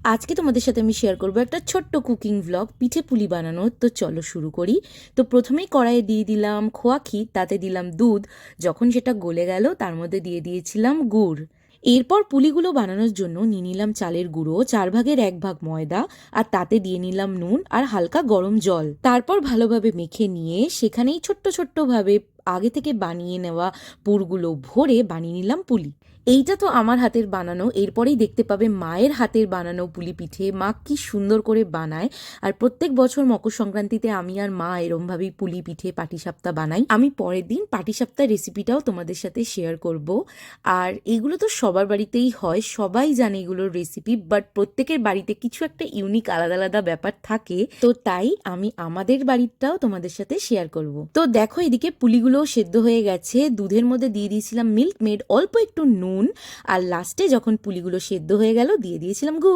আজকে তোমাদের সাথে আমি শেয়ার করবো একটা ছোট্ট কুকিং ভ্লগ পিঠে পুলি বানানোর। তো চলো শুরু করি। তো প্রথমেই কড়াইয়ে দিয়ে দিলাম খোয়া ক্ষীর, তাতে দিলাম দুধ। যখন সেটা গলে গেল তার মধ্যে দিয়ে দিয়েছিলাম গুড়। এরপর পুলিগুলো বানানোর জন্য নিয়ে নিলাম চালের গুঁড়ো, 1/4 ভাগ ময়দা, আর তাতে দিয়ে নিলাম নুন আর হালকা গরম জল। তারপর ভালোভাবে মেখে নিয়ে সেখানেই ছোট্ট ছোট্ট ভাবে আগে থেকে বানিয়ে নেওয়া পুরগুলো ভরে বানিয়ে নিলাম পুলি। এইটা তো আমার হাতের বানানো, এরপরেই দেখতে পাবে মায়ের হাতের বানানো পুলি পিঠে মা কি সুন্দর করে বানায়। আর প্রত্যেক বছর মকর সংক্রান্তিতে আমি আর মা এরমভাবেই পুলি পিঠে পাটিসাপটা বানাই। আমি পরের দিন পাটিসাপটার রেসিপিটাও তোমাদের সাথে শেয়ার করব। আর এগুলো তো সবার বাড়িতেই হয়, সবাই জানে এগুলোর রেসিপি, বাট প্রত্যেকের বাড়িতে কিছু একটা ইউনিক আলাদা আলাদা ব্যাপার থাকে। তো তাই আমি আমাদের বাড়িরটাও তোমাদের সাথে শেয়ার করব। তো দেখো, এদিকে পুলিগুলো সেদ্ধ হয়ে গেছে। দুধের মধ্যে দিয়ে দিয়েছিলাম মিল্ক মেড, অল্প একটু নুন, আর লাস্টে যখন পুলিগুলো সেদ্ধ হয়ে গেল দিয়ে দিয়েছিলাম গুড়।